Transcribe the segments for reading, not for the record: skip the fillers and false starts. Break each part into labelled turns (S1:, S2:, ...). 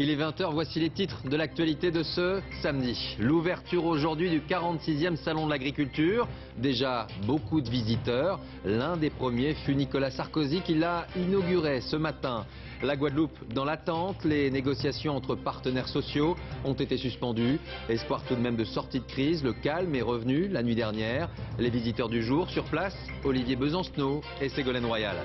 S1: Il est 20 h, voici les titres de l'actualité de ce samedi. L'ouverture aujourd'hui du 46e Salon de l'Agriculture. Déjà beaucoup de visiteurs. L'un des premiers fut Nicolas Sarkozy qui l'a inauguré ce matin. La Guadeloupe dans l'attente, les négociations entre partenaires sociaux ont été suspendues. Espoir tout de même de sortie de crise, le calme est revenu la nuit dernière. Les visiteurs du jour sur place, Olivier Besancenot et Ségolène Royal.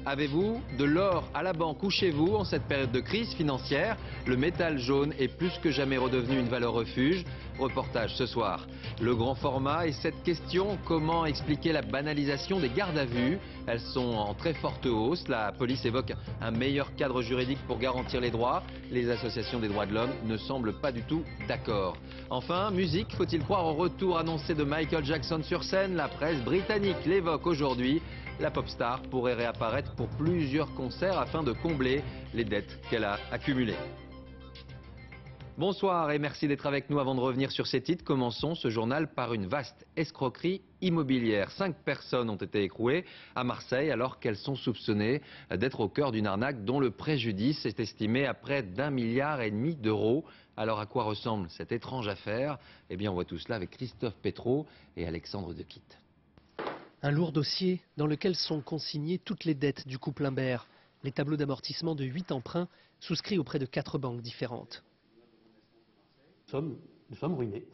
S1: Avez-vous de l'or à la banque ou chez vous en cette période de crise financière? Le métal jaune est plus que jamais redevenu une valeur refuge. Reportage ce soir. Le grand format et cette question, comment expliquer la banalisation des gardes à vue? Elles sont en très forte hausse. La police évoque un meilleur cadre juridique pour garantir les droits. Les associations des droits de l'homme ne semblent pas du tout d'accord. Enfin, musique, faut-il croire au retour annoncé de Michael Jackson sur scène? La presse britannique l'évoque aujourd'hui. La pop star pourrait réapparaître pour plusieurs concerts afin de combler les dettes qu'elle a accumulées. Bonsoir et merci d'être avec nous. Avant de revenir sur ces titres, commençons ce journal par une vaste escroquerie immobilière. 5 personnes ont été écrouées à Marseille alors qu'elles sont soupçonnées d'être au cœur d'une arnaque dont le préjudice est estimé à près d'1,5 milliard d'euros. Alors à quoi ressemble cette étrange affaire? Eh bien on voit tout cela avec Christophe Pétraud et Alexandre Dequitte.
S2: Un lourd dossier dans lequel sont consignées toutes les dettes du couple Imbert. Les tableaux d'amortissement de 8 emprunts souscrits auprès de 4 banques différentes.
S3: Nous sommes ruinés.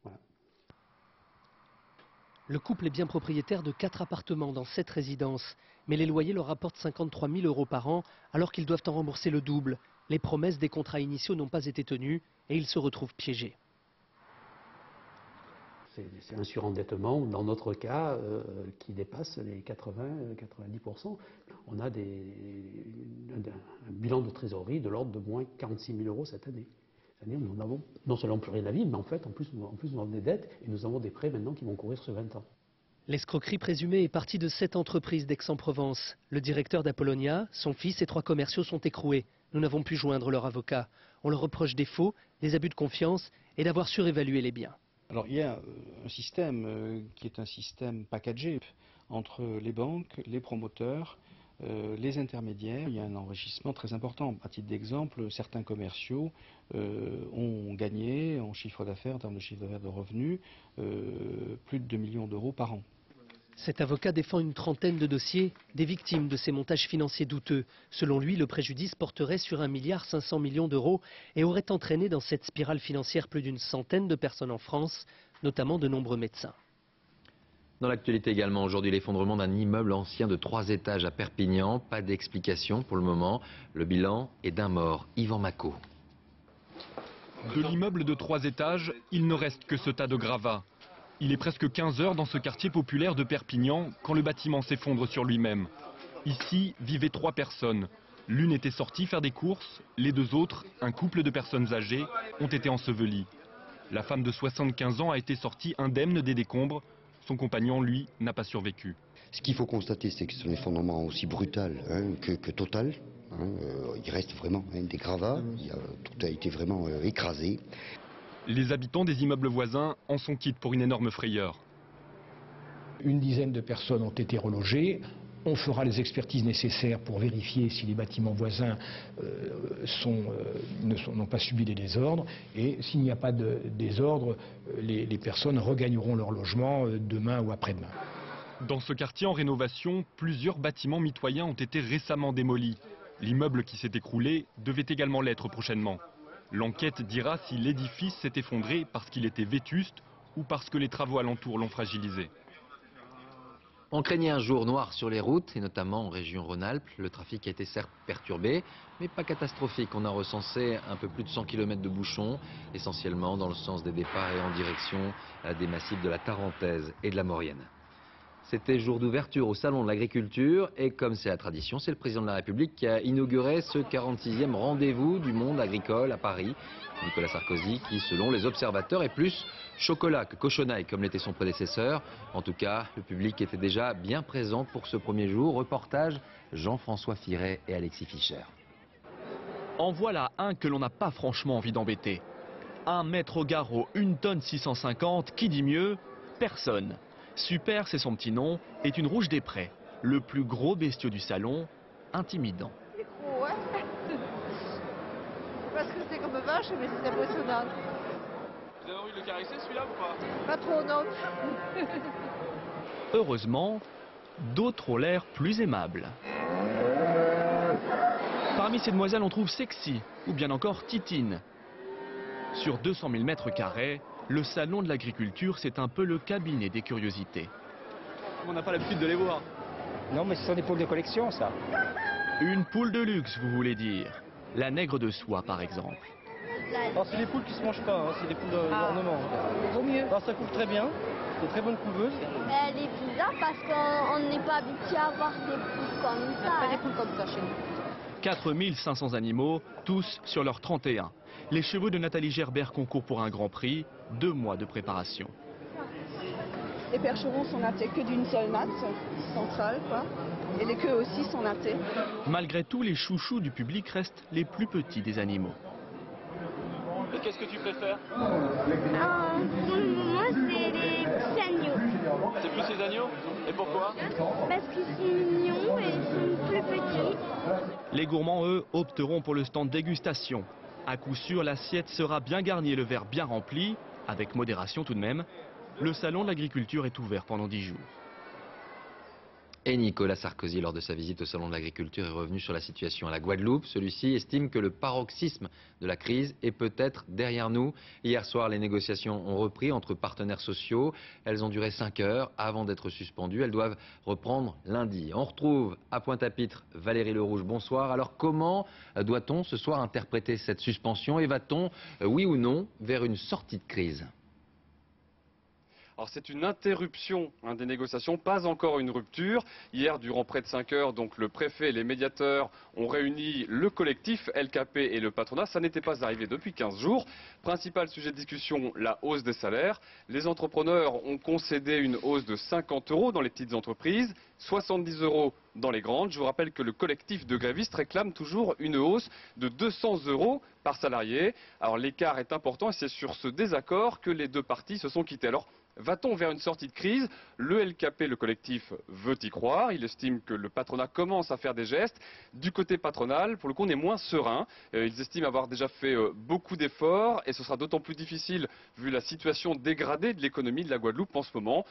S3: Voilà.
S2: Le couple est bien propriétaire de 4 appartements dans 7 résidences. Mais les loyers leur rapportent 53 000 euros par an alors qu'ils doivent en rembourser le double. Les promesses des contrats initiaux n'ont pas été tenues et ils se retrouvent piégés.
S3: C'est un surendettement, dans notre cas, qui dépasse les 80-90%. On a un bilan de trésorerie de l'ordre de moins 46 000 euros cette année. Cette année, nous n'avons non seulement plus rien à vivre, mais en fait, en plus, nous avons des dettes et nous avons des prêts maintenant qui vont courir sur 20 ans.
S2: L'escroquerie présumée est partie de 7 entreprises d'Aix-en-Provence. Le directeur d'Apollonia, son fils et 3 commerciaux sont écroués. Nous n'avons pu joindre leur avocat. On leur reproche des faux, des abus de confiance et d'avoir surévalué les biens.
S4: Alors il y a un système qui est un système packagé entre les banques, les promoteurs, les intermédiaires. Il y a un enrichissement très important. À titre d'exemple, certains commerciaux ont gagné en chiffre d'affaires, en termes de chiffre d'affaires de revenus, plus de 2 millions d'euros par an.
S2: Cet avocat défend une trentaine de dossiers des victimes de ces montages financiers douteux. Selon lui, le préjudice porterait sur 1,5 milliard d'euros et aurait entraîné dans cette spirale financière plus d'une centaine de personnes en France, notamment de nombreux médecins.
S1: Dans l'actualité également, aujourd'hui, l'effondrement d'un immeuble ancien de 3 étages à Perpignan. Pas d'explication pour le moment. Le bilan est d'un mort. Yvan Macot.
S5: De l'immeuble de 3 étages, il ne reste que ce tas de gravats. Il est presque 15 h dans ce quartier populaire de Perpignan quand le bâtiment s'effondre sur lui-même. Ici vivaient 3 personnes. L'une était sortie faire des courses, les 2 autres, un couple de personnes âgées, ont été ensevelies. La femme de 75 ans a été sortie indemne des décombres. Son compagnon, lui, n'a pas survécu.
S6: Ce qu'il faut constater, c'est que c'est un effondrement aussi brutal que total. Il reste vraiment des gravats, tout a été vraiment écrasé.
S5: Les habitants des immeubles voisins en sont quittes pour une énorme frayeur.
S7: Une dizaine de personnes ont été relogées. On fera les expertises nécessaires pour vérifier si les bâtiments voisins n'ont pas subi des désordres. Et s'il n'y a pas de désordre, les personnes regagneront leur logement demain ou après-demain.
S5: Dans ce quartier en rénovation, plusieurs bâtiments mitoyens ont été récemment démolis. L'immeuble qui s'est écroulé devait également l'être prochainement. L'enquête dira si l'édifice s'est effondré parce qu'il était vétuste ou parce que les travaux alentours l'ont fragilisé.
S1: On craignait un jour noir sur les routes, et notamment en région Rhône-Alpes. Le trafic a été certes perturbé, mais pas catastrophique. On a recensé un peu plus de 100 km de bouchons, essentiellement dans le sens des départs et en direction des massifs de la Tarentaise et de la Maurienne. C'était jour d'ouverture au Salon de l'Agriculture et comme c'est la tradition, c'est le président de la République qui a inauguré ce 46e rendez-vous du monde agricole à Paris. Nicolas Sarkozy qui, selon les observateurs, est plus chocolat que cochonaille comme l'était son prédécesseur. En tout cas, le public était déjà bien présent pour ce premier jour. Reportage Jean-François Firet et Alexis Fischer.
S8: En voilà un que l'on n'a pas franchement envie d'embêter. 1 mètre au garrot, 1 tonne 650, qui dit mieux? Personne. Super, c'est son petit nom, est une rouge des prés, le plus gros bestiau du salon, intimidant.
S9: arrêté comme vache, mais c'est impressionnant.
S10: Vous avez envie de le caresser celui-là ou pas?
S9: Pas trop, non.
S8: Heureusement, d'autres ont l'air plus aimables. Parmi ces demoiselles, on trouve Sexy, ou bien encore Titine. Sur 200 000 mètres carrés, le salon de l'agriculture, c'est un peu le cabinet des curiosités.
S10: On n'a pas l'habitude de les voir.
S11: Non, mais ce sont des poules de collection, ça.
S8: Une poule de luxe, vous voulez dire. La nègre de soie, par exemple.
S12: Alors, c'est des poules qui se mangent pas, hein, c'est des poules d'ornement.
S9: Vaut mieux.
S12: Alors, ça couve très bien, c'est très bonne couveuse.
S13: Elle est bizarre parce qu'on n'est pas habitué à avoir des poules comme ça.
S9: Pas des poules comme ça chez nous.
S8: 4500 animaux, tous sur leur 31. Les chevaux de Nathalie Gerbert concourent pour un grand prix, 2 mois de préparation.
S14: Les percherons sont nattés que d'une seule natte centrale, quoi. Et les queues aussi sont nattées.
S8: Malgré tout, les chouchous du public restent les plus petits des animaux.
S10: Et qu'est-ce que tu préfères?
S13: Moi, c'est les petits agneaux.
S10: C'est plus les agneaux? Et pourquoi?
S13: Parce qu'ils sont mignons et ils sont plus petits.
S8: Les gourmands, eux, opteront pour le stand dégustation. À coup sûr, l'assiette sera bien garnie et le verre bien rempli, avec modération tout de même. Le salon de l'agriculture est ouvert pendant 10 jours.
S1: Et Nicolas Sarkozy, lors de sa visite au Salon de l'Agriculture, est revenu sur la situation à la Guadeloupe. Celui-ci estime que le paroxysme de la crise est peut-être derrière nous. Hier soir, les négociations ont repris entre partenaires sociaux. Elles ont duré 5 heures avant d'être suspendues. Elles doivent reprendre lundi. On retrouve à Pointe-à-Pitre Valérie Lerouge. Bonsoir. Alors comment doit-on ce soir interpréter cette suspension et va-t-on, oui ou non, vers une sortie de crise ?
S15: Alors c'est une interruption des négociations, pas encore une rupture. Hier, durant près de 5 heures, donc le préfet et les médiateurs ont réuni le collectif LKP et le patronat. Ça n'était pas arrivé depuis 15 jours. Principal sujet de discussion, la hausse des salaires. Les entrepreneurs ont concédé une hausse de 50 € dans les petites entreprises, 70 € dans les grandes. Je vous rappelle que le collectif de grévistes réclame toujours une hausse de 200 € par salarié. Alors l'écart est important et c'est sur ce désaccord que les deux parties se sont quittées. Alors, va-t-on vers une sortie de crise? Le LKP, le collectif, veut y croire. Il estime que le patronat commence à faire des gestes. Du côté patronal, pour le coup, on est moins serein. Ils estiment avoir déjà fait beaucoup d'efforts et ce sera d'autant plus difficile vu la situation dégradée de l'économie de la Guadeloupe en ce moment.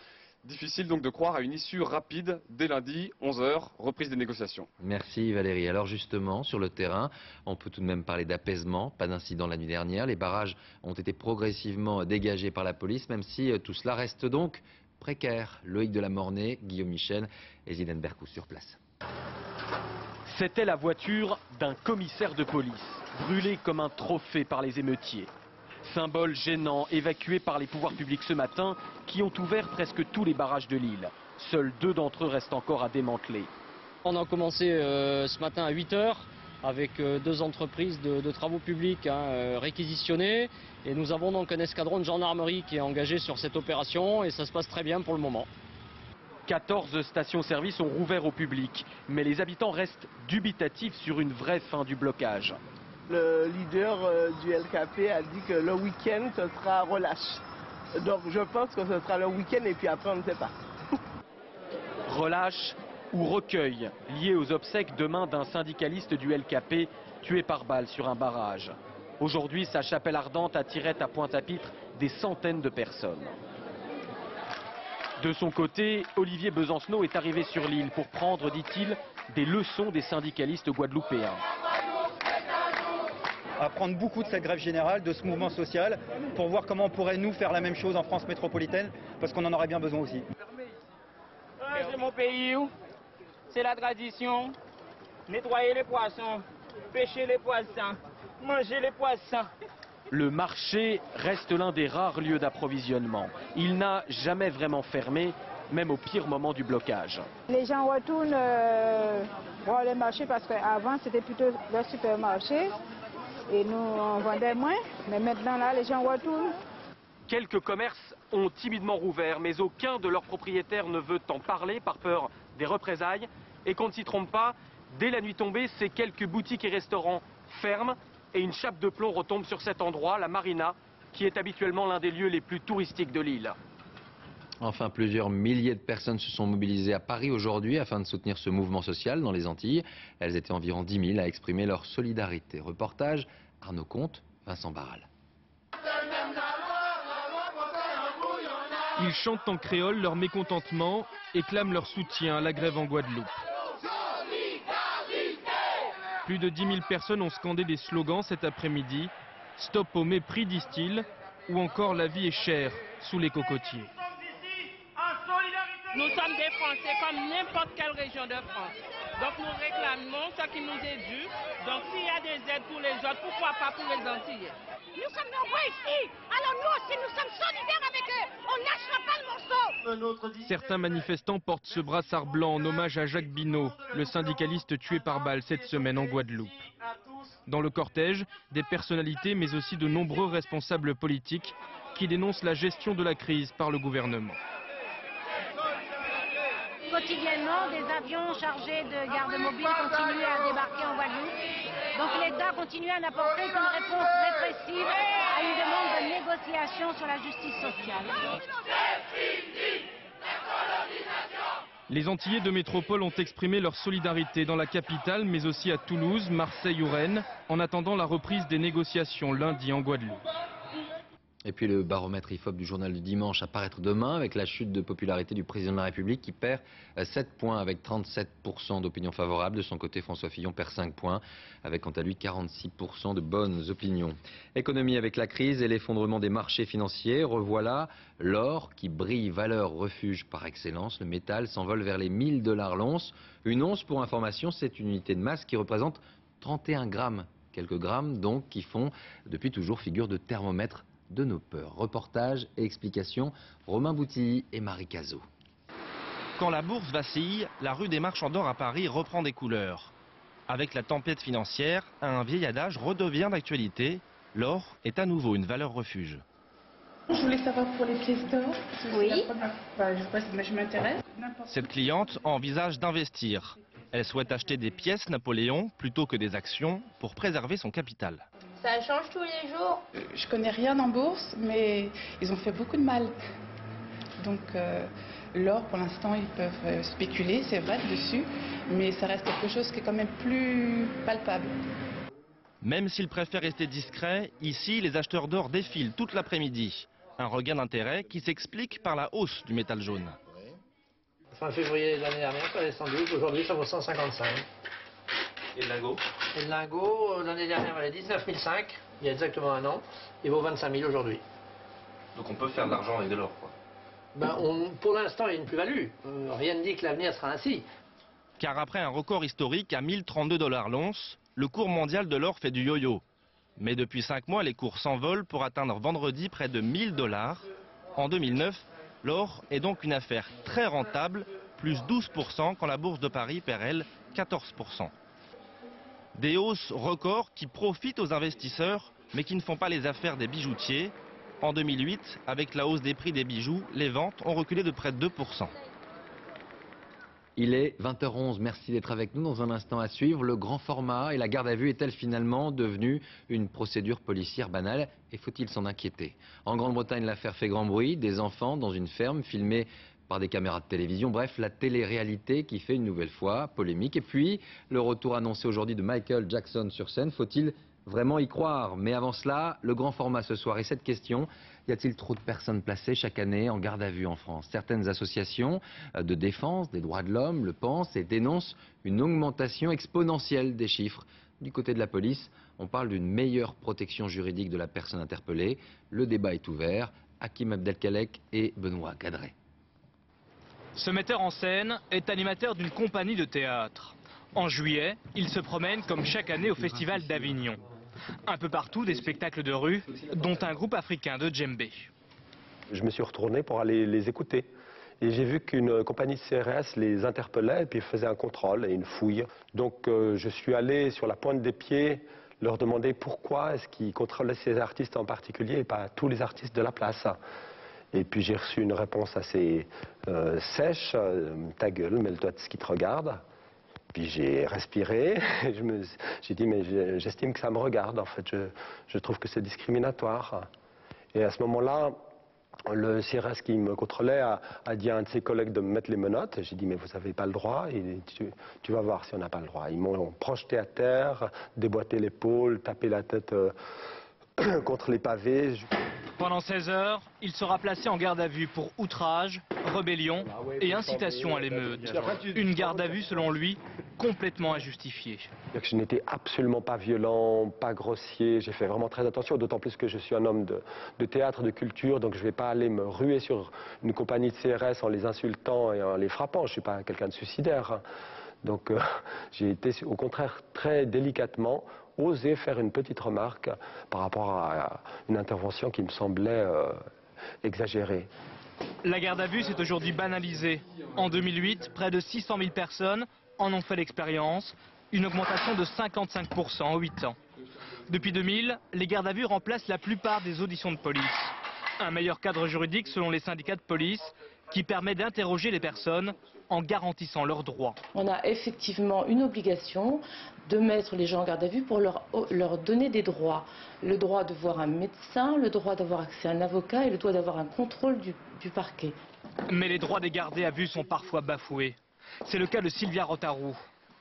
S15: Difficile donc de croire à une issue rapide dès lundi, 11 h, reprise des négociations.
S1: Merci Valérie. Alors justement, sur le terrain, on peut tout de même parler d'apaisement. Pas d'incident la nuit dernière. Les barrages ont été progressivement dégagés par la police, même si tout cela reste donc précaire. Loïc Delamornay, Guillaume Michel et Zidane Bercou sur place.
S16: C'était la voiture d'un commissaire de police, brûlée comme un trophée par les émeutiers. Symbole gênant évacué par les pouvoirs publics ce matin qui ont ouvert presque tous les barrages de l'île. Seuls 2 d'entre eux restent encore à démanteler.
S17: On a commencé ce matin à 8 h avec 2 entreprises de travaux publics réquisitionnées. Et nous avons donc un escadron de gendarmerie qui est engagé sur cette opération et ça se passe très bien pour le moment.
S16: 14 stations-service ont rouvert au public, mais les habitants restent dubitatifs sur une vraie fin du blocage.
S18: Le leader du LKP a dit que le week-end, ce sera relâche. Donc je pense que ce sera le week-end et puis après on ne sait pas.
S16: Relâche ou recueil, lié aux obsèques demain d'un syndicaliste du LKP tué par balle sur un barrage. Aujourd'hui, sa chapelle ardente attirait à Pointe-à-Pitre des centaines de personnes. De son côté, Olivier Besancenot est arrivé sur l'île pour prendre, dit-il, des leçons des syndicalistes guadeloupéens.
S19: Apprendre beaucoup de cette grève générale, de ce mouvement social, pour voir comment on pourrait nous faire la même chose en France métropolitaine, parce qu'on en aurait bien besoin aussi.
S20: C'est mon pays, c'est la tradition. Nettoyer les poissons, pêcher les poissons, manger les poissons.
S16: Le marché reste l'un des rares lieux d'approvisionnement. Il n'a jamais vraiment fermé, même au pire moment du blocage.
S21: Les gens retournent voir les marchés parce qu'avant c'était plutôt le supermarché. Et nous, on vendait moins, mais maintenant, là, les gens retournent.
S16: Quelques commerces ont timidement rouvert, mais aucun de leurs propriétaires ne veut en parler par peur des représailles. Et qu'on ne s'y trompe pas, dès la nuit tombée, ces quelques boutiques et restaurants ferment et une chape de plomb retombe sur cet endroit, la Marina, qui est habituellement l'un des lieux les plus touristiques de l'île.
S1: Enfin, plusieurs milliers de personnes se sont mobilisées à Paris aujourd'hui afin de soutenir ce mouvement social dans les Antilles. Elles étaient environ 10 000 à exprimer leur solidarité. Reportage Arnaud Comte Vincent Barral.
S8: Ils chantent en créole leur mécontentement et clament leur soutien à la grève en Guadeloupe. Plus de 10 000 personnes ont scandé des slogans cet après-midi. Stop au mépris, disent-ils, ou encore la vie est chère sous les cocotiers.
S20: Nous sommes des Français comme n'importe quelle région de France. Donc nous réclamons ce qui nous est dû. Donc s'il y a des aides pour les autres, pourquoi pas pour les Antillais?
S3: Nous sommes nombreux ici. Alors nous aussi, nous sommes solidaires avec eux. On lâchera pas le morceau.
S8: Certains manifestants portent ce brassard blanc en hommage à Jacques Binot, le syndicaliste tué par balle cette semaine en Guadeloupe. Dans le cortège, des personnalités mais aussi de nombreux responsables politiques qui dénoncent la gestion de la crise par le gouvernement.
S21: Quotidiennement, des avions chargés de gardes mobiles continuent à débarquer en Guadeloupe. Donc l'État continue à n'apporter qu'une réponse répressive à une demande de négociation sur la justice sociale.
S8: Les Antillais de métropole ont exprimé leur solidarité dans la capitale, mais aussi à Toulouse, Marseille ou Rennes, en attendant la reprise des négociations lundi en Guadeloupe.
S1: Et puis le baromètre IFOP du journal du dimanche à paraître demain avec la chute de popularité du président de la République qui perd 7 points avec 37% d'opinions favorables. De son côté, François Fillon perd 5 points avec quant à lui 46% de bonnes opinions. Économie avec la crise et l'effondrement des marchés financiers. Revoilà l'or qui brille, valeur refuge par excellence. Le métal s'envole vers les 1 000 $ l'once. Une once, pour information, c'est une unité de masse qui représente 31 grammes. Quelques grammes donc qui font depuis toujours figure de thermomètre de nos peurs. Reportage et explications, Romain Boutilly et Marie Cazot.
S22: Quand la bourse vacille, la rue des Marchands d'Or à Paris reprend des couleurs. Avec la tempête financière, un vieil adage redevient d'actualité. L'or est à nouveau une valeur refuge.
S23: Je voulais savoir pour les pièces d'or.
S21: Oui.
S23: Je m'intéresse.
S22: Cette cliente envisage d'investir. Elle souhaite acheter des pièces Napoléon plutôt que des actions pour préserver son capital.
S13: Ça change tous les jours.
S23: Je connais rien en bourse, mais ils ont fait beaucoup de mal. Donc l'or, pour l'instant, ils peuvent spéculer, c'est vrai, dessus, mais ça reste quelque chose qui est quand même plus palpable.
S22: Même s'ils préfèrent rester discrets, ici, les acheteurs d'or défilent toute l'après-midi. Un regain d'intérêt qui s'explique par la hausse du métal jaune.
S24: Fin février de l'année dernière, ça a descendu. Aujourd'hui, ça vaut 155.
S22: Et le lingot?
S24: Et le lingot, l'année dernière, elle est 19 500, il y a exactement un an. Il vaut 25 000 aujourd'hui.
S22: Donc on peut faire de l'argent avec de l'or, quoi.
S24: Ben, pour l'instant, il y a une plus-value. Rien ne dit que l'avenir sera ainsi.
S22: Car après un record historique à 1 032 $ l'once, le cours mondial de l'or fait du yo-yo. Mais depuis 5 mois, les cours s'envolent pour atteindre vendredi près de 1 000 $. En 2009, l'or est donc une affaire très rentable, plus 12% quand la bourse de Paris perd, elle, 14%. Des hausses records qui profitent aux investisseurs, mais qui ne font pas les affaires des bijoutiers. En 2008, avec la hausse des prix des bijoux, les ventes ont reculé de près de 2%.
S1: Il est 20h11, merci d'être avec nous. Dans un instant à suivre, le grand format et la garde à vue est-elle finalement devenue une procédure policière banale? Et faut-il s'en inquiéter? En Grande-Bretagne, l'affaire fait grand bruit. Des enfants dans une ferme filmés par des caméras de télévision. Bref, la télé-réalité qui fait une nouvelle fois polémique. Et puis, le retour annoncé aujourd'hui de Michael Jackson sur scène. Faut-il vraiment y croire? Mais avant cela, le grand format ce soir. Et cette question, y a-t-il trop de personnes placées chaque année en garde à vue en France? Certaines associations de défense des droits de l'homme le pensent et dénoncent une augmentation exponentielle des chiffres. Du côté de la police, on parle d'une meilleure protection juridique de la personne interpellée. Le débat est ouvert. Hakim Abdelkalek et Benoît Cadret.
S25: Ce metteur en scène est animateur d'une compagnie de théâtre. En juillet, il se promène comme chaque année au Festival d'Avignon. Un peu partout, des spectacles de rue, dont un groupe africain de djembé.
S26: Je me suis retourné pour aller les écouter. Et j'ai vu qu'une compagnie de CRS les interpellait et puis faisait un contrôle et une fouille. Donc je suis allé sur la pointe des pieds leur demander pourquoi est-ce qu'ils contrôlaient ces artistes en particulier et pas tous les artistes de la place. Et puis j'ai reçu une réponse assez sèche, ta gueule, mets-le-toi de ce qui te regarde. Puis j'ai respiré, j'ai dit mais j'estime que ça me regarde en fait, je trouve que c'est discriminatoire. Et à ce moment-là, le CRS qui me contrôlait a dit à un de ses collègues de me mettre les menottes. J'ai dit mais vous n'avez pas le droit. Il dit, tu vas voir si on n'a pas le droit. Ils m'ont projeté à terre, déboîté l'épaule, tapé la tête contre les pavés.
S25: Pendant 16 heures, il sera placé en garde à vue pour outrage, rébellion et incitation à l'émeute. Une garde à vue, selon lui, complètement injustifiée.
S26: Je n'étais absolument pas violent, pas grossier, j'ai fait vraiment très attention, d'autant plus que je suis un homme de théâtre, de culture, donc je ne vais pas aller me ruer sur une compagnie de CRS en les insultant et en les frappant, je ne suis pas quelqu'un de suicidaire. Hein. Donc j'ai été au contraire très délicatement osé faire une petite remarque par rapport à une intervention qui me semblait exagérée.
S25: La garde à vue s'est aujourd'hui banalisée. En 2008, près de 600 000 personnes en ont fait l'expérience, une augmentation de 55% en 8 ans. Depuis 2000, les gardes à vue remplacent la plupart des auditions de police. Un meilleur cadre juridique selon les syndicats de police qui permet d'interroger les personnes en garantissant leurs droits.
S2: On a effectivement une obligation de mettre les gens en garde à vue pour leur donner des droits. Le droit de voir un médecin, le droit d'avoir accès à un avocat et le droit d'avoir un contrôle du parquet.
S25: Mais les droits des gardés à vue sont parfois bafoués. C'est le cas de Sylvia Rotarou.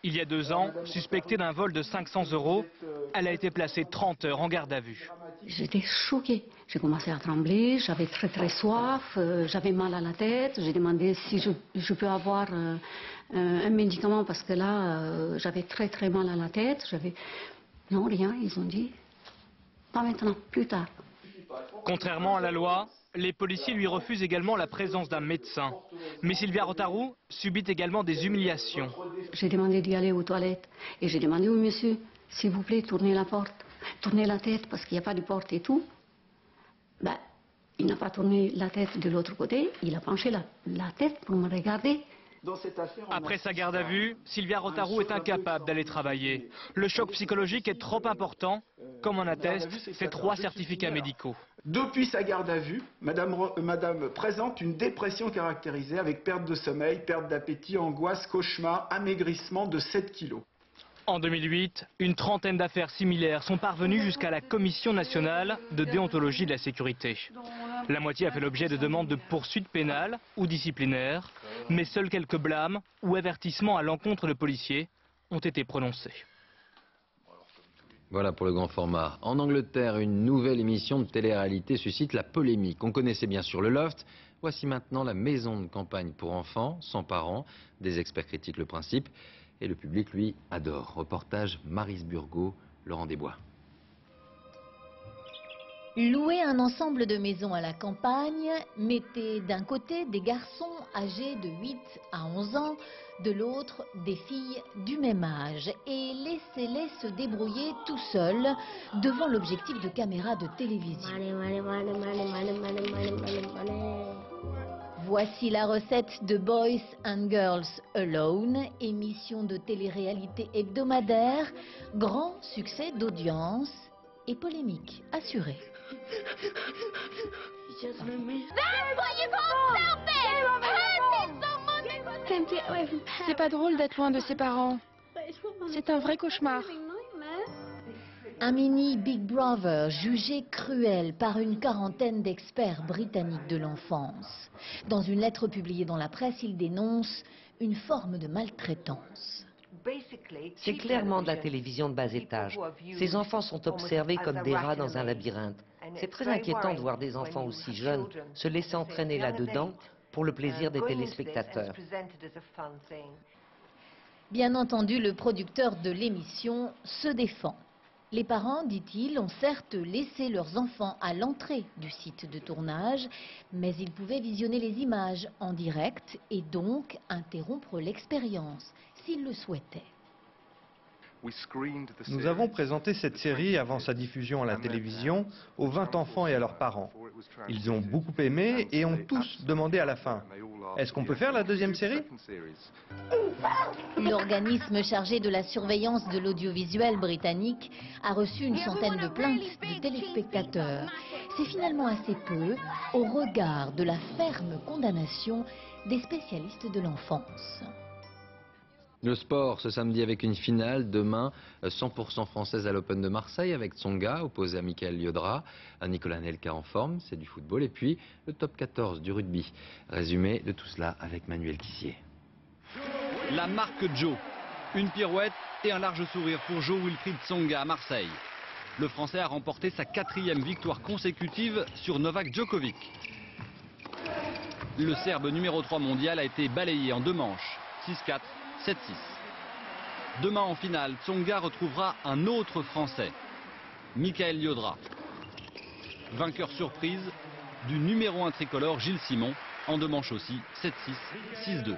S25: Il y a 2 ans, suspectée d'un vol de 500 €, elle a été placée 30 heures en garde à vue.
S4: J'étais choquée. J'ai commencé à trembler, j'avais très soif, j'avais mal à la tête. J'ai demandé si je peux avoir un médicament parce que là, j'avais très mal à la tête. Non, rien, ils ont dit. Pas maintenant, plus tard.
S25: Contrairement à la loi, les policiers lui refusent également la présence d'un médecin. Mais Sylvia Rotarou subit également des humiliations.
S4: J'ai demandé d'y aller aux toilettes et j'ai demandé au monsieur, s'il vous plaît, tournez la porte, tournez la tête parce qu'il n'y a pas de porte et tout. Ben, il n'a pas tourné la tête de l'autre côté, il a penché la tête pour me regarder.
S25: Après sa garde à vue, Sylvia Rotarou est incapable d'aller travailler. Le choc psychologique est trop important, comme en attestent ses 3 certificats médicaux.
S5: Depuis sa garde à vue, madame présente une dépression caractérisée avec perte de sommeil, perte d'appétit, angoisse, cauchemar, amaigrissement de 7 kilos.
S25: En 2008, une trentaine d'affaires similaires sont parvenues jusqu'à la Commission nationale de déontologie de la sécurité. La moitié a fait l'objet de demandes de poursuites pénales ou disciplinaires, mais seuls quelques blâmes ou avertissements à l'encontre de policiers ont été prononcés.
S1: Voilà pour le grand format. En Angleterre, une nouvelle émission de télé-réalité suscite la polémique. On connaissait bien sûr le Loft. Voici maintenant la maison de campagne pour enfants, sans parents. Des experts critiquent le principe et le public, lui, adore. Reportage Maryse Burgot, Laurent Desbois.
S6: Louer un ensemble de maisons à la campagne, mettez d'un côté des garçons âgés de 8 à 11 ans, de l'autre des filles du même âge et laissez-les se débrouiller tout seuls devant l'objectif de caméra de télévision. Voici la recette de Boys and Girls Alone, émission de télé-réalité hebdomadaire, grand succès d'audience et polémique assurée.
S7: C'est pas drôle d'être loin de ses parents. C'est un vrai cauchemar.
S6: Un mini Big Brother jugé cruel par une quarantaine d'experts britanniques de l'enfance. Dans une lettre publiée dans la presse, il dénonce une forme de maltraitance.
S11: C'est clairement de la télévision de bas étage. Ces enfants sont observés comme des rats dans un labyrinthe. C'est très inquiétant de voir des enfants aussi jeunes se laisser entraîner là-dedans pour le plaisir des téléspectateurs.
S6: Bien entendu, le producteur de l'émission se défend. Les parents, dit-il, ont certes laissé leurs enfants à l'entrée du site de tournage, mais ils pouvaient visionner les images en direct et donc interrompre l'expérience s'ils le souhaitaient.
S27: Nous avons présenté cette série avant sa diffusion à la télévision aux 20 enfants et à leurs parents. Ils ont beaucoup aimé et ont tous demandé à la fin. Est-ce qu'on peut faire la deuxième série?
S6: L'organisme chargé de la surveillance de l'audiovisuel britannique a reçu une centaine de plaintes de téléspectateurs. C'est finalement assez peu au regard de la ferme condamnation des spécialistes de l'enfance.
S1: Le sport ce samedi avec une finale, demain 100% française à l'Open de Marseille avec Tsonga opposé à Michael Liodra, à Nicolas Nelka en forme, c'est du football et puis le top 14 du rugby. Résumé de tout cela avec Manuel Tissier.
S28: La marque Joe, une pirouette et un large sourire pour Joe Wilfried Tsonga à Marseille. Le Français a remporté sa 4e victoire consécutive sur Novak Djokovic. Le Serbe numéro 3 mondial a été balayé en 2 manches, 6-4, 7-6. Demain en finale, Tsonga retrouvera un autre Français, Mikael Liodra. Vainqueur surprise du numéro 1 tricolore Gilles Simon, en 2 manches aussi, 7-6, 6-2.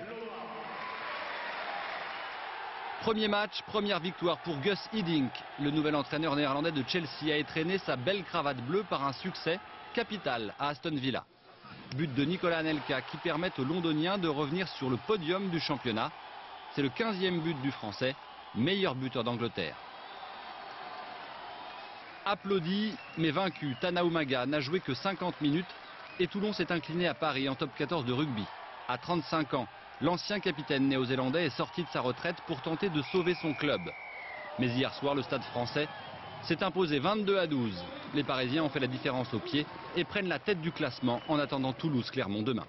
S28: Premier match, première victoire pour Gus Hiddink. Le nouvel entraîneur néerlandais de Chelsea a étrenné sa belle cravate bleue par un succès capital à Aston Villa. But de Nicolas Anelka qui permet aux Londoniens de revenir sur le podium du championnat. C'est le 15e but du Français, meilleur buteur d'Angleterre. Applaudi mais vaincu, Tana Umaga n'a joué que 50 minutes et Toulon s'est incliné à Paris en top 14 de rugby. À 35 ans, l'ancien capitaine néo-zélandais est sorti de sa retraite pour tenter de sauver son club. Mais hier soir, le Stade français s'est imposé 22-12. Les Parisiens ont fait la différence au pied et prennent la tête du classement en attendant Toulouse-Clermont demain.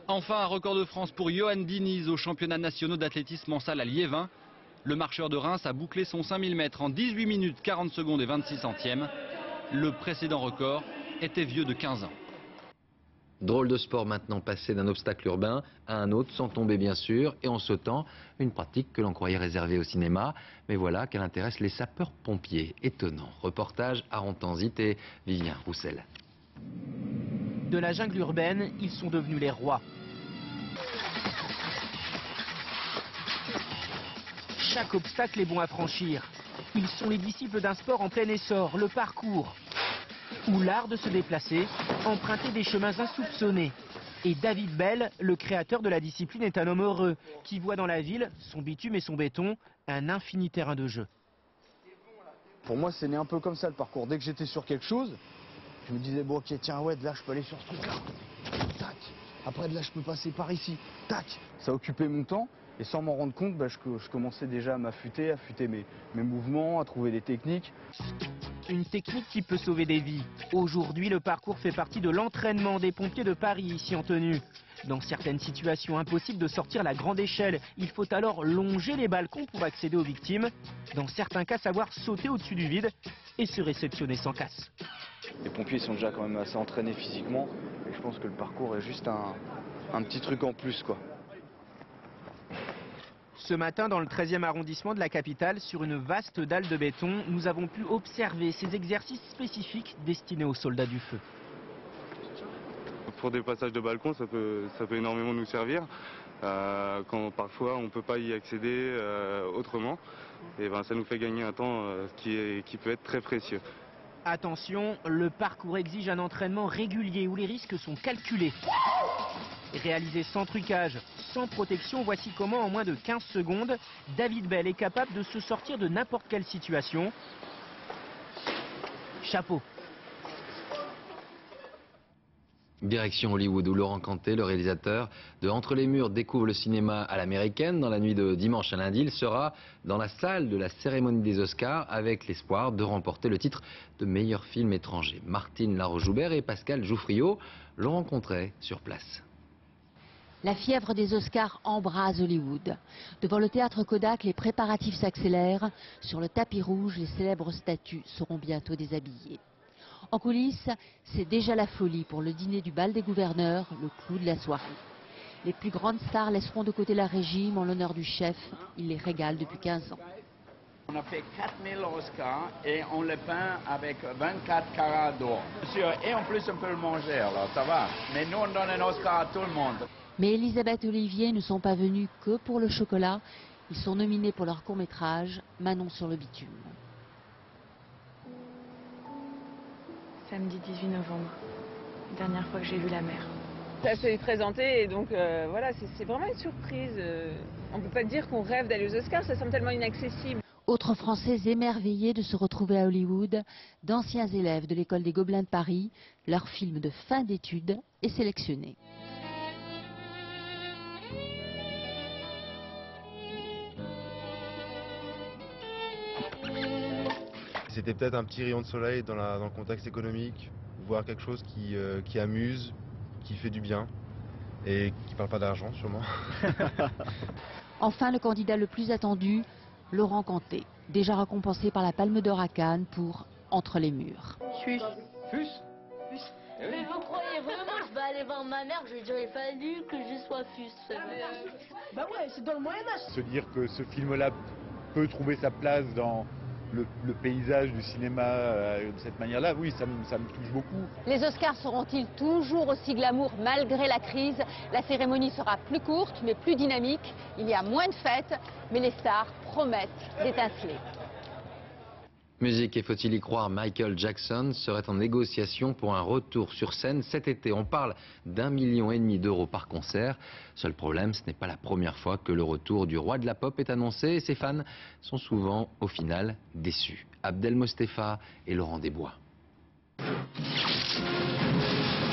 S28: Enfin, un record de France pour Johan Diniz au championnat national d'athlétisme en salle à Liévin. Le marcheur de Reims a bouclé son 5000 mètres en 18 minutes 40 secondes et 26 centièmes. Le précédent record était vieux de 15 ans.
S1: Drôle de sport maintenant, passé d'un obstacle urbain à un autre, sans tomber bien sûr, et en sautant, une pratique que l'on croyait réservée au cinéma, mais voilà qu'elle intéresse les sapeurs-pompiers. Étonnant. Reportage à Rantanzit et Vivien Roussel.
S9: De la jungle urbaine, ils sont devenus les rois. Chaque obstacle est bon à franchir. Ils sont les disciples d'un sport en plein essor, le parcours, ou l'art de se déplacer, emprunter des chemins insoupçonnés. Et David Bell, le créateur de la discipline, est un homme heureux qui voit dans la ville, son bitume et son béton, un infini terrain de jeu.
S10: Pour moi, c'est né un peu comme ça le parcours. Dès que j'étais sur quelque chose, je me disais, bon ok, tiens, ouais, de là je peux aller sur ce truc-là. Tac. Après, de là je peux passer par ici. Tac. Ça occupait mon temps. Et sans m'en rendre compte, je commençais déjà à m'affûter, mes mouvements, à trouver des techniques.
S9: Une technique qui peut sauver des vies. Aujourd'hui, le parcours fait partie de l'entraînement des pompiers de Paris, ici en tenue. Dans certaines situations impossibles de sortir la grande échelle, il faut alors longer les balcons pour accéder aux victimes. Dans certains cas, savoir sauter au-dessus du vide et se réceptionner sans casse.
S10: Les pompiers sont déjà quand même assez entraînés physiquement. Et je pense que le parcours est juste un petit truc en plus, quoi.
S9: Ce matin, dans le 13e arrondissement de la capitale, sur une vaste dalle de béton, nous avons pu observer ces exercices spécifiques destinés aux soldats du feu.
S12: Pour des passages de balcon, ça peut énormément nous servir. Quand parfois on ne peut pas y accéder autrement, et ben, ça nous fait gagner un temps qui peut être très précieux.
S9: Attention, le parcours exige un entraînement régulier où les risques sont calculés. Réalisé sans trucage, sans protection, voici comment en moins de 15 secondes, David Bell est capable de se sortir de n'importe quelle situation. Chapeau.
S1: Direction Hollywood où Laurent Canté, le réalisateur de Entre les murs, découvre le cinéma à l'américaine. Dans la nuit de dimanche à lundi, il sera dans la salle de la cérémonie des Oscars avec l'espoir de remporter le titre de meilleur film étranger. Martine Laroche-Joubert et Pascal Jouffriot l'ont rencontré sur place.
S14: La fièvre des Oscars embrase Hollywood. Devant le théâtre Kodak, les préparatifs s'accélèrent. Sur le tapis rouge, les célèbres statues seront bientôt déshabillées. En coulisses, c'est déjà la folie pour le dîner du bal des gouverneurs, le clou de la soirée. Les plus grandes stars laisseront de côté la régime en l'honneur du chef. Il les régale depuis 15 ans.
S15: On a fait 4000 Oscars et on les peint avec 24 carats d'or. Et en plus on peut le manger, alors ça va. Mais nous on donne un Oscar à tout le monde.
S14: Mais Elisabeth Olivier ne sont pas venus que pour le chocolat. Ils sont nominés pour leur court-métrage Manon sur le bitume.
S7: Samedi 18 novembre, dernière fois que j'ai vu la mer.
S17: Ça s'est présenté et donc voilà, c'est vraiment une surprise. On ne peut pas dire qu'on rêve d'aller aux Oscars, ça semble tellement inaccessible.
S14: Autres Français émerveillés de se retrouver à Hollywood, d'anciens élèves de l'école des Gobelins de Paris, leur film de fin d'études est sélectionné.
S27: C'était peut-être un petit rayon de soleil dans le contexte économique, voir quelque chose qui amuse, qui fait du bien et qui ne parle pas d'argent sûrement.
S14: Enfin, le candidat le plus attendu, Laurent Canté, déjà récompensé par la Palme d'Or à Cannes pour entre les murs.
S3: Fus.
S8: Mais vous croyez vraiment que je vais aller voir ma mère? J'aurais fallu que je sois fus.
S3: Bah ouais, c'est dans le Moyen-Âge.
S13: Se dire que ce film-là peut trouver sa place dans le paysage du cinéma de cette manière-là, oui, ça me touche beaucoup.
S14: Les Oscars seront-ils toujours aussi glamour malgré la crise? La cérémonie sera plus courte mais plus dynamique. Il y a moins de fêtes, mais les stars promettent d'étinceler.
S1: Musique, et faut-il y croire, Michael Jackson serait en négociation pour un retour sur scène cet été. On parle d'1,5 million d'euros par concert. Seul problème, ce n'est pas la première fois que le retour du roi de la pop est annoncé et ses fans sont souvent au final déçus. Abdel Mostefa et Laurent Desbois.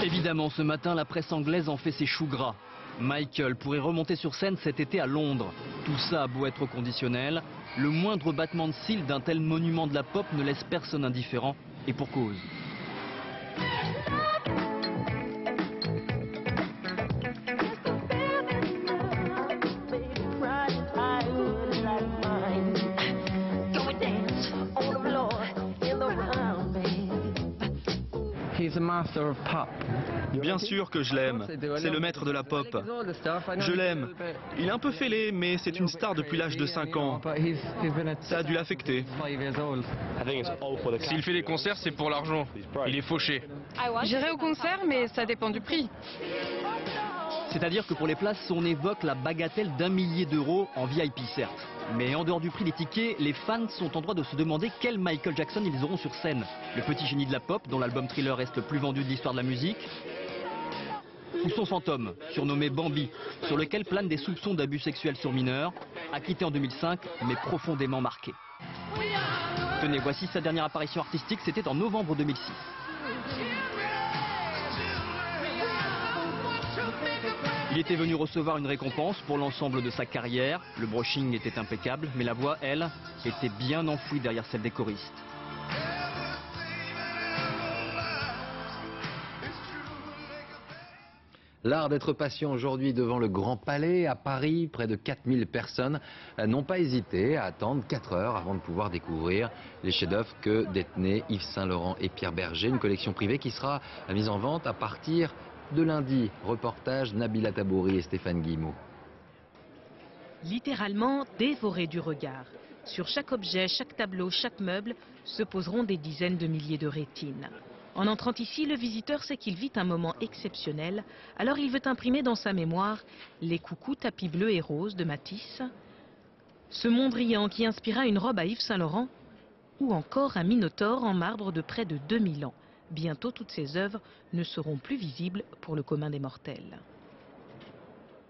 S16: Évidemment, ce matin, la presse anglaise en fait ses choux gras. Michael pourrait remonter sur scène cet été à Londres. Tout ça a beau être conditionnel, le moindre battement de cils d'un tel monument de la pop ne laisse personne indifférent, et pour cause. Bien sûr que je l'aime, c'est le maître de la pop. Je l'aime. Il est un peu fêlé, mais c'est une star depuis l'âge de 5 ans. Ça a dû l'affecter.
S25: S'il fait des concerts, c'est pour l'argent. Il est fauché.
S7: J'irai au concert, mais ça dépend du prix.
S16: C'est-à-dire que pour les places, on évoque la bagatelle d'1 millier d'euros en VIP, certes. Mais en dehors du prix des tickets, les fans sont en droit de se demander quel Michael Jackson ils auront sur scène. Le petit génie de la pop, dont l'album Thriller reste le plus vendu de l'histoire de la musique, ou son fantôme, surnommé Bambi, sur lequel planent des soupçons d'abus sexuels sur mineurs, acquitté en 2005, mais profondément marqué. Tenez, voici sa dernière apparition artistique, c'était en novembre 2006. Il était venu recevoir une récompense pour l'ensemble de sa carrière. Le brushing était impeccable, mais la voix, elle, était bien enfouie derrière celle des choristes.
S1: L'art d'être patient aujourd'hui devant le Grand Palais à Paris. Près de 4000 personnes n'ont pas hésité à attendre 4 heures avant de pouvoir découvrir les chefs-d'œuvre que détenaient Yves Saint Laurent et Pierre Berger. Une collection privée qui sera mise en vente à partir de lundi. Reportage Nabila Tabouri et Stéphane Guillemot.
S18: Littéralement dévoré du regard. Sur chaque objet, chaque tableau, chaque meuble se poseront des dizaines de milliers de rétines. En entrant ici, le visiteur sait qu'il vit un moment exceptionnel, alors il veut imprimer dans sa mémoire les coucous tapis bleus et roses de Matisse, ce Mondrian qui inspira une robe à Yves Saint Laurent, ou encore un Minotaure en marbre de près de 2000 ans. Bientôt, toutes ces œuvres ne seront plus visibles pour le commun des mortels.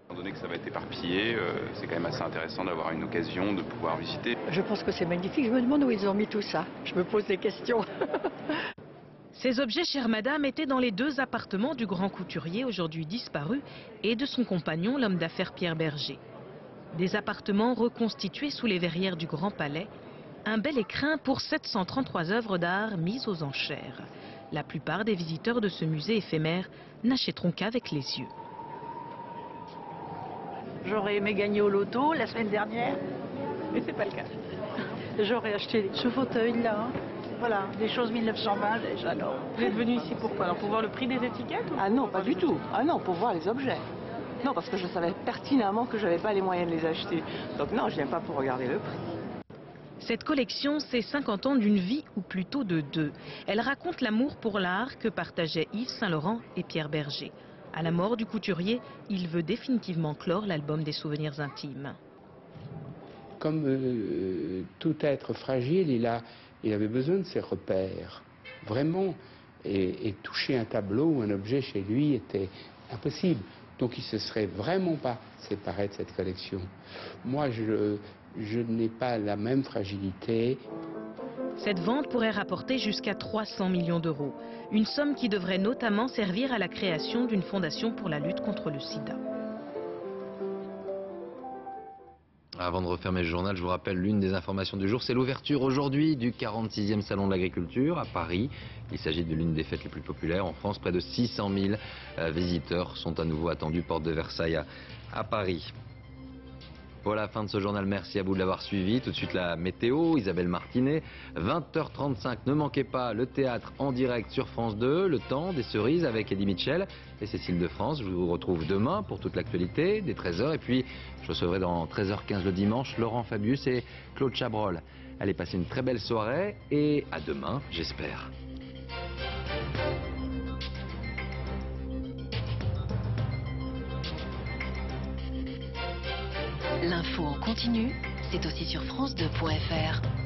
S19: Étant donné que ça va être éparpillé, c'est quand même assez intéressant d'avoir une occasion de pouvoir visiter.
S3: Je pense que c'est magnifique. Je me demande où ils ont mis tout ça. Je me pose des questions.
S18: Ces objets, chère madame, étaient dans les 2 appartements du grand couturier, aujourd'hui disparu, et de son compagnon, l'homme d'affaires Pierre Berger. Des appartements reconstitués sous les verrières du Grand Palais. Un bel écrin pour 733 œuvres d'art mises aux enchères. La plupart des visiteurs de ce musée éphémère n'achèteront qu'avec les yeux.
S3: J'aurais aimé gagner au loto la semaine dernière, mais c'est pas le cas. J'aurais acheté ce fauteuil-là. Voilà, des choses 1920, j'adore.
S17: Vous êtes venu ici pourquoi? Alors pour voir le prix des étiquettes ou...
S3: Ah non, pas du tout. Ah non, pour voir les objets. Non, parce que je savais pertinemment que je n'avais pas les moyens de les acheter. Donc non, je viens pas pour regarder le prix.
S18: Cette collection, c'est 50 ans d'une vie, ou plutôt de 2. Elle raconte l'amour pour l'art que partageaient Yves Saint Laurent et Pierre Berger. À la mort du couturier, il veut définitivement clore l'album des souvenirs intimes.
S20: Comme tout être fragile, il avait besoin de ses repères, vraiment. Et toucher un tableau ou un objet chez lui était impossible. Donc il ne se serait vraiment pas séparé de cette collection. Moi, je n'ai pas la même fragilité.
S18: Cette vente pourrait rapporter jusqu'à 300 millions d'euros. Une somme qui devrait notamment servir à la création d'une fondation pour la lutte contre le sida.
S1: Avant de refermer le journal, je vous rappelle l'une des informations du jour, c'est l'ouverture aujourd'hui du 46e Salon de l'Agriculture à Paris. Il s'agit de l'une des fêtes les plus populaires en France. Près de 600 000 visiteurs sont à nouveau attendus porte de Versailles à Paris. Voilà, fin de ce journal. Merci à vous de l'avoir suivi. Tout de suite la météo, Isabelle Martinet. 20h35, ne manquez pas le théâtre en direct sur France 2. Le temps des cerises avec Eddie Mitchell et Cécile de France. Je vous retrouve demain pour toute l'actualité dès 13h. Et puis, je recevrai dans 13h15 le dimanche Laurent Fabius et Claude Chabrol. Allez, passez une très belle soirée et à demain, j'espère.
S2: L'info en continu, c'est aussi sur France2.fr.